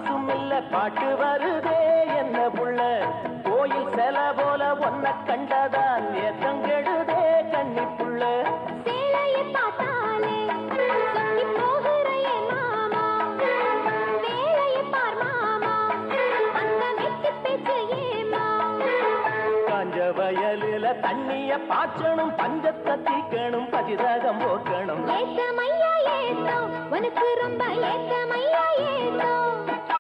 காசும் இல்ல பாட்டு வருதே என்ன புள்ள கோயில் செல போல ஒன்ன கண்டதான் ஏத்தம் கெடுதே கண்ணி புள்ள சேலையை பார்த்தாலே சொக்கி போகிற என் மாமா வேலையை பார் மாமா அந்த வெட்டி பேச்சு ஏமா காஞ்ச வயலுல தண்ணிய பாய்ச்சணும் பஞ்சத்தை தீக்கணும் பதிரகம் போக்கணும் ஏத்தமையா ஏத்தம் உனக்கு ரொம்ப ஏத்தமையா ஏத்தம்